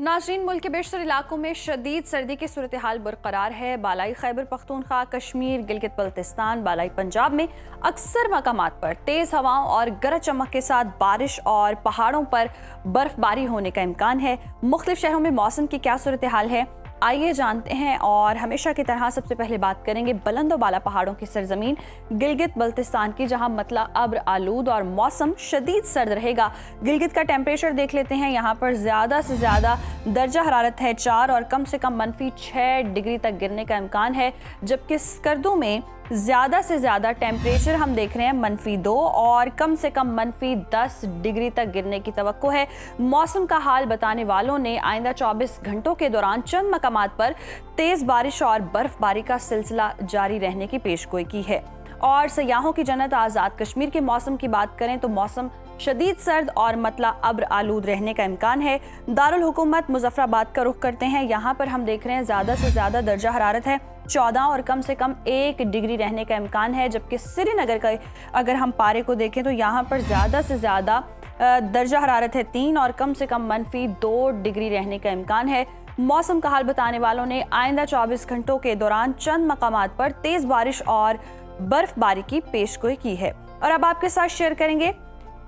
नाज़रीन, मुल्क के बेशतर इलाकों में शदीद सर्दी की सूरत हाल बरकरार है। बालाई खैबर पख्तूनख्वा, कश्मीर, गिलगित बल्तिस्तान, बालाई पंजाब में अक्सर मकामात पर तेज़ हवाओं और गरज चमक के साथ बारिश और पहाड़ों पर बर्फबारी होने का इम्कान है। मुख्तलिफ शहरों में मौसम की क्या सूरत हाल है, आइए जानते हैं। और हमेशा की तरह सबसे पहले बात करेंगे बुलंद व बाला पहाड़ों की सरजमीन गिलगित बल्तिस्तान की, जहां मतला अब्र आलूद और मौसम शदीद सर्द रहेगा। गिलगित का टेम्परेचर देख लेते हैं। यहाँ पर ज़्यादा से ज़्यादा दर्जा हरारत है 4 और कम से कम -6 डिग्री तक गिरने का इम्कान है, जबकि स्कर्दू में ज़्यादा से ज़्यादा टेम्परेचर हम देख रहे हैं -2 और कम से कम -10 डिग्री तक गिरने की तवक्को है। मौसम का हाल बताने वालों ने आइंदा 24 घंटों के दौरान चंद मकामात पर तेज़ बारिश और बर्फबारी का सिलसिला जारी रहने की पेशगोई की है। और सयाहों की जन्नत आज़ाद कश्मीर के मौसम की बात करें तो मौसम शदीद सर्द और मतला अब्र आलूद रहने का इम्कान है। दारुल हुकूमत मुजफ्फराबाद का रुख करते हैं। यहाँ पर हम देख रहे हैं ज़्यादा से ज़्यादा दर्जा हरारत है 14 और कम से कम 1 डिग्री रहने का इम्कान है, जबकि श्रीनगर का अगर हम पारे को देखें तो यहाँ पर ज़्यादा से ज़्यादा दर्जा हरारत है 3 और कम से कम -2 डिग्री रहने का इम्कान है। मौसम का हाल बताने वालों ने आइंदा 24 घंटों के दौरान चंद मकामात पर तेज़ बारिश और बर्फबारी की पेशगोई की है। और अब आपके साथ शेयर करेंगे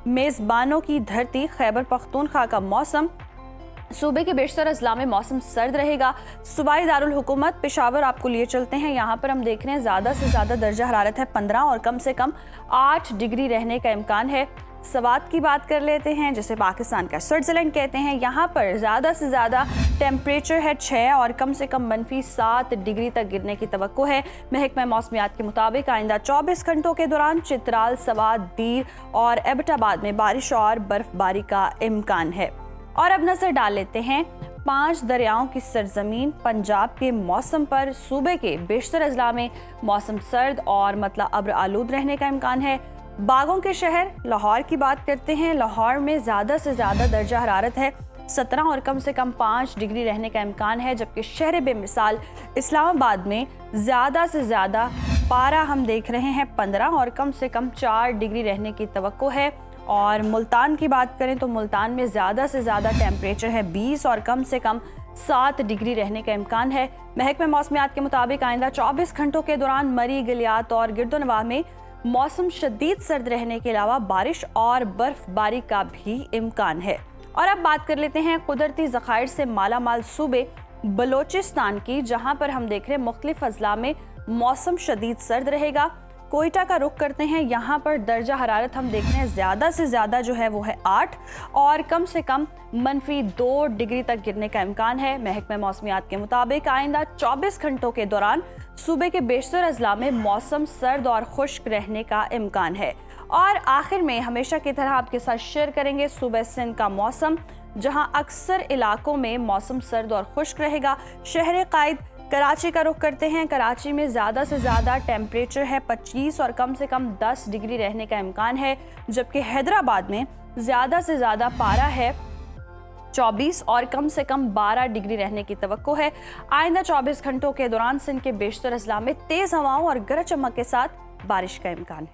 मेज़बानों की धरती खैबर पख्तूनख्वा का मौसम। सूबे के बेशतर अजला में मौसम सर्द रहेगा। सूबाई दारुल हुकूमत पेशावर आपको लिए चलते हैं। यहाँ पर हम देख रहे हैं ज़्यादा से ज़्यादा दर्जा हरारत है 15 और कम से कम 8 डिग्री रहने का इम्कान है। सवात की बात कर लेते हैं, जिसे पाकिस्तान का स्विट्ज़रलैंड कहते हैं। यहाँ पर ज़्यादा से ज़्यादा टेम्परेचर है 6 और कम से कम -7 डिग्री तक गिरने की तवक्को है। महकमा मौसमियात के मुताबिक आइंदा 24 घंटों के दौरान चित्राल, सवात, दीर और एबटाबाद में बारिश और बर्फबारी का इम्कान है। और अब नजर डाल लेते हैं 5 दरियाओं की सरजमीन पंजाब के मौसम पर। सूबे के बेशतर अजला में मौसम सर्द और मतला अब्र आलूद रहने का इम्कान है। बागों के शहर लाहौर की बात करते हैं। लाहौर में ज़्यादा से ज़्यादा दर्जा हरारत है 17 और कम से कम 5 डिग्री रहने का इम्कान है, जबकि शहर बेमिसाल इस्लामाबाद में ज़्यादा से ज़्यादा पारा हम देख रहे हैं 15 और कम से कम 4 डिग्री रहने की तवक्को है। और मुल्तान की बात करें तो मुल्तान में ज़्यादा से ज़्यादा टेम्परेचर है 20 और कम से कम 7 डिग्री रहने का इम्कान है। महकमा मौसमियात के मुताबिक आइंदा 24 घंटों के दौरान मरी, गलियात और गिरदोनवाह में मौसम शदीद सर्द रहने के अलावा बारिश और बर्फबारी का भी इम्कान है। और अब बात कर लेते हैं कुदरती ज़खायर से माला माल सूबे बलोचिस्तान की, जहाँ पर हम देख रहे हैं मुख्तलिफ अजला में मौसम शदीद सर्द रहेगा। कोयटा का रुख करते हैं। यहाँ पर दर्जा हरारत हम देख रहे हैं ज़्यादा से ज़्यादा जो है वो है 8 और कम से कम -2 डिग्री तक गिरने का इम्कान है। महकमा मौसमियात के मुताबिक आइंदा 24 घंटों के दौरान सूबे के बेशतर अजला में मौसम सर्द और खुश्क रहने का इम्कान है। और आखिर में हमेशा की तरह आपके साथ शेयर करेंगे सूबे सिंध का मौसम, जहाँ अक्सर इलाकों में मौसम सर्द और खुश्क रहेगा। शहर कायद कराची का रुख करते हैं। कराची में ज़्यादा से ज़्यादा टेम्परेचर है 25 और कम से कम 10 डिग्री रहने का इम्कान है, जबकि हैदराबाद में ज़्यादा से ज़्यादा पारा है 24 और कम से कम 12 डिग्री रहने की तवक्को है। आइंदा 24 घंटों के दौरान सिंध के बेशतर अजला में तेज़ हवाओं और गरज चमक के साथ बारिश का इम्कान है।